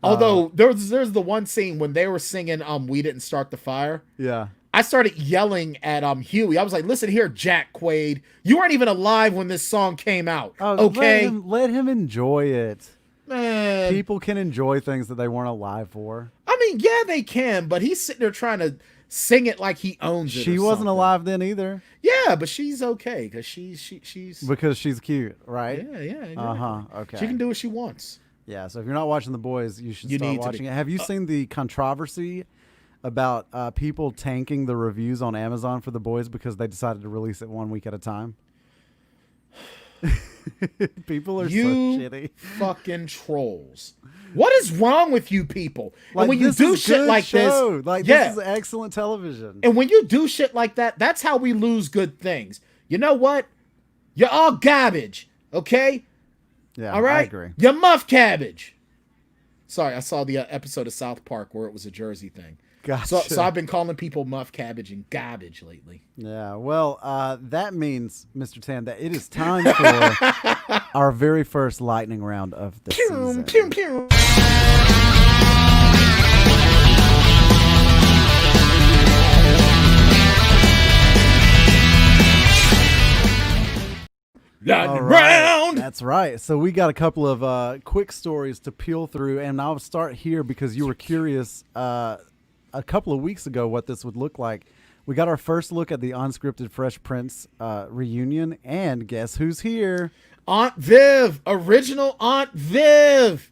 Although there's the one scene when they were singing "We Didn't Start the Fire." Yeah. I started yelling at Huey. I was like, "Listen here, Jack Quaid. You weren't even alive when this song came out. Okay, let him enjoy it. Man, people can enjoy things that they weren't alive for. I mean, yeah, they can, but he's sitting there trying to sing it like he owns it. She wasn't alive then either. Yeah, but she's okay because she's because she's cute, right? Yeah. Exactly. Okay. She can do what she wants. Yeah. So if you're not watching The Boys, you should start watching it. Have you seen the controversy about people tanking the reviews on Amazon for The Boys because they decided to release it 1 week at a time? People are so shitty. Fucking trolls. What is wrong with you people? Like, and when you do shit like this, this is excellent television. And when you do shit like that, that's how we lose good things. You know what? You're all garbage, okay? Yeah, all right? I agree. You're muff cabbage. Sorry, I saw the episode of South Park where it was a Jersey thing. Gotcha. So I've been calling people muff cabbage and garbage lately. Yeah, well, that means, Mr. Tan, that it is time for our very first lightning round of the season. Pew, pew. Lightning round. That's right. So we got a couple of quick stories to peel through, and I'll start here because you were curious a couple of weeks ago what this would look like. We got our first look at the unscripted Fresh Prince reunion, and guess who's here? Aunt Viv, original Aunt Viv.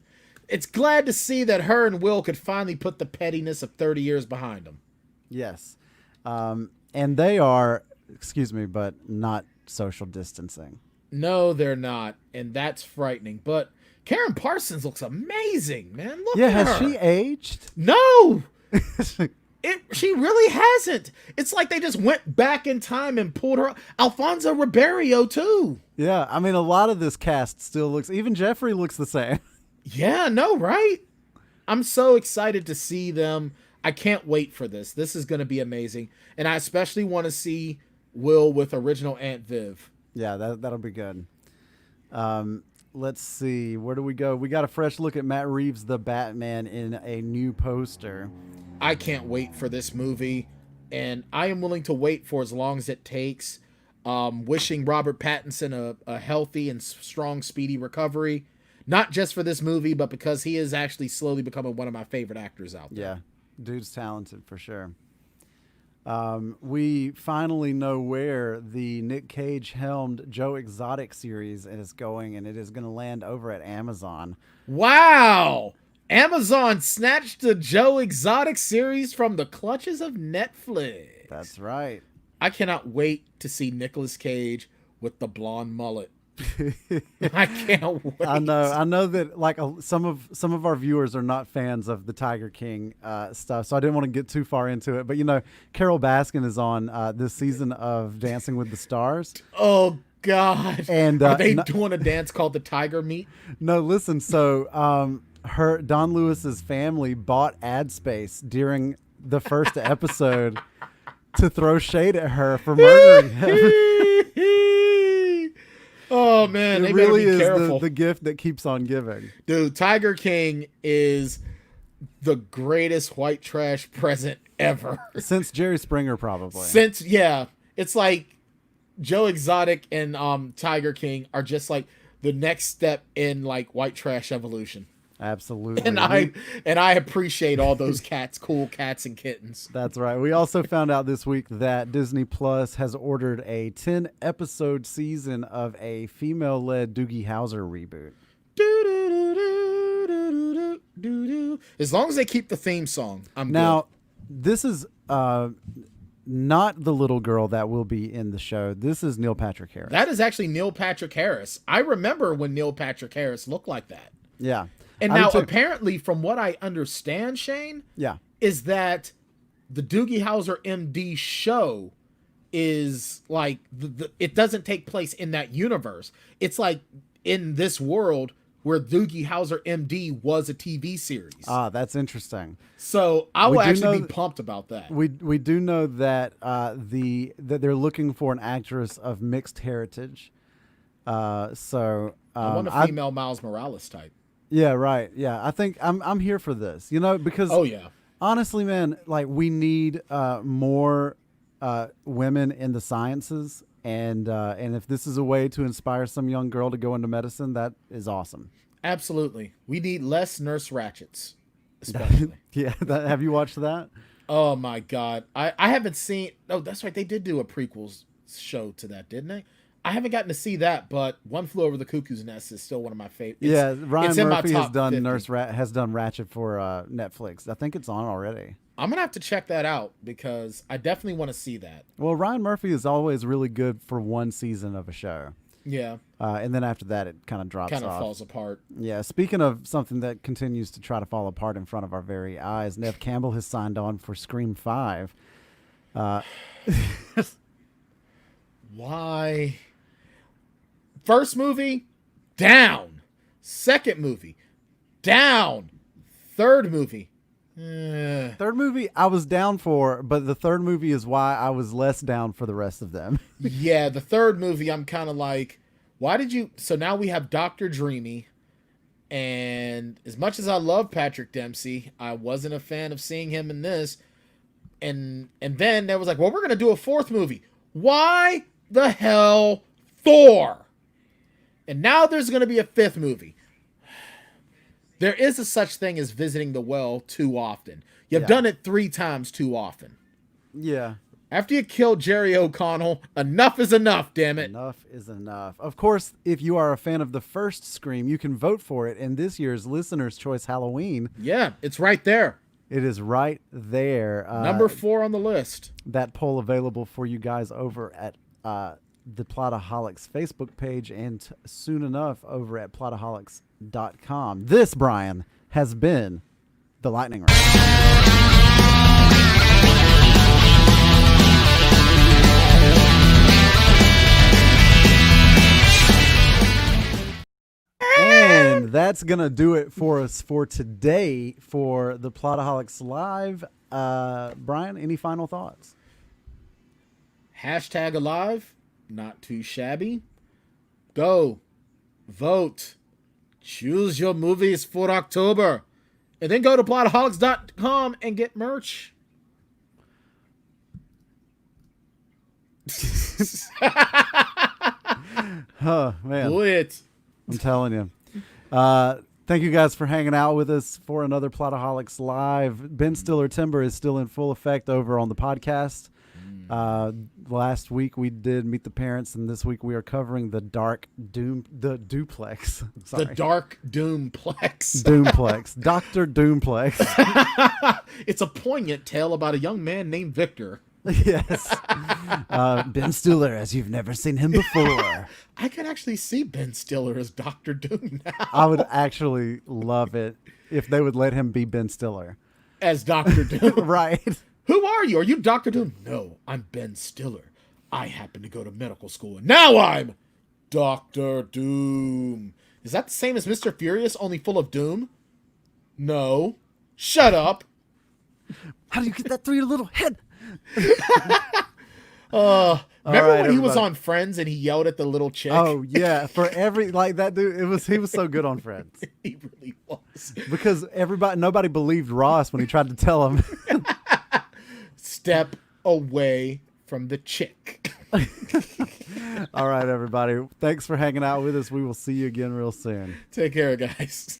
It's glad to see that her and Will could finally put the pettiness of 30 years behind them. Yes. And they are, excuse me, but not social distancing. No, they're not, and that's frightening. But Karen Parsons looks amazing, man. Look at her. Has she aged? No. She really hasn't. It's like they just went back in time and pulled her. Alfonso Ribeiro too. Yeah, I mean, a lot of this cast still looks. Even Jeffrey looks the same. Yeah, no, right? I'm so excited to see them. I can't wait for this. This is going to be amazing, and I especially want to see Will with original Aunt Viv. Yeah, that'll be good. Let's see. Where do we go? We got a fresh look at Matt Reeves' The Batman in a new poster. I can't wait for this movie, and I am willing to wait for as long as it takes. Wishing Robert Pattinson a healthy and strong, speedy recovery. Not just for this movie, but because he is actually slowly becoming one of my favorite actors out there. Yeah, dude's talented for sure. We finally know where the Nick Cage-helmed Joe Exotic series is going, and it is going to land over at Amazon. Wow! Amazon snatched the Joe Exotic series from the clutches of Netflix. That's right. I cannot wait to see Nicolas Cage with the blonde mullet. I can't wait. I know that like some of our viewers are not fans of the Tiger King stuff, so I didn't want to get too far into it. But you know, Carol Baskin is on this season of Dancing with the Stars. Oh God! And are they doing a dance called the Tiger Meat? No, listen. So Don Lewis's family bought ad space during the first episode. to throw shade at her for murdering him. Oh man, It they really better be is careful. the gift that keeps on giving. Dude, Tiger King is the greatest white trash present ever. Since Jerry Springer, probably. It's like Joe Exotic and Tiger King are just like the next step in like white trash evolution. Absolutely. And I appreciate all those cool cats and kittens. That's right. We also found out this week that Disney Plus has ordered a 10-episode season of a female-led Doogie Howser reboot. As long as they keep the theme song, I'm Now, good. this is not the little girl that will be in the show. This is Neil Patrick Harris. That is actually Neil Patrick Harris. I remember when Neil Patrick Harris looked like that. Yeah. And now, apparently, from what I understand, Shane, is that the Doogie Howser MD show is like it doesn't take place in that universe. It's like in this world where Doogie Howser MD was a TV series. Ah, that's interesting. So I will actually be pumped about that. We do know that that they're looking for an actress of mixed heritage. I want a female Miles Morales type. Yeah, right. Yeah, I think I'm here for this. You know, because honestly, man, like we need more women in the sciences, and if this is a way to inspire some young girl to go into medicine, that is awesome. Absolutely, we need less Nurse Ratchets, especially. Have you watched that? Oh my God, I haven't seen. Oh, that's right, they did do a prequels show to that, didn't they? I haven't gotten to see that, but One Flew Over the Cuckoo's Nest is still one of my favorites. Ryan Murphy has done Ratchet for Netflix. I think it's on already. I'm gonna have to check that out because I definitely want to see that. Well, Ryan Murphy is always really good for one season of a show. Yeah. And then after that, it kind of drops off. Kind of falls apart. Yeah. Speaking of something that continues to try to fall apart in front of our very eyes, Neve Campbell has signed on for Scream 5. Why? First movie, down. Second movie, down. Third movie. Third movie I was down for, but the third movie is why I was less down for the rest of them. Yeah, the third movie I'm kind of like, why did you... So now we have Dr. Dreamy, and as much as I love Patrick Dempsey, I wasn't a fan of seeing him in this. And then there was like, well, we're going to do a fourth movie. Why the hell Thor? And now there's going to be a fifth movie. There is a such thing as visiting the well too often. You've done it 3 times too often. Yeah. After you killed Jerry O'Connell, enough is enough, damn it. Enough is enough. Of course, if you are a fan of the first Scream, you can vote for it in this year's Listener's Choice Halloween. Yeah, it's right there. It is right there. Number 4 on the list. That poll available for you guys over at the Plotaholics Facebook page and soon enough over at Plotaholics.com. This, Brian, has been the Lightning Round. And that's going to do it for us for today for the Plotaholics Live. Brian, any final thoughts? Hashtag alive. Not too shabby. Go. Vote. Choose your movies for October. And then go to Plotaholics.com and get merch. Oh, man. Do it. I'm telling you. Thank you guys for hanging out with us for another Plotaholics Live. Ben Stiller Timber is still in full effect over on the podcast. Last week we did Meet the Parents, and this week we are covering the Duplex. Sorry. The Dark Doomplex. Doomplex. Dr. Doomplex. It's a poignant tale about a young man named Victor. Yes. Ben Stiller as you've never seen him before. I could actually see Ben Stiller as Dr. Doom now. I would actually love it if they would let him be Ben Stiller. As Dr. Doom. Right. Who are you? Are you Dr. Doom? No, I'm Ben Stiller. I happen to go to medical school, and now I'm Dr. Doom. Is that the same as Mr. Furious, only full of doom? No. Shut up. How do you get that through your little head? Remember right, when he was everybody. on Friends and he yelled at the little chick? Oh yeah, for every like that dude, he was so good on Friends He really was. because nobody believed Ross when he tried to tell him. Step away from the chick. All right, everybody. Thanks for hanging out with us. We will see you again real soon. Take care, guys.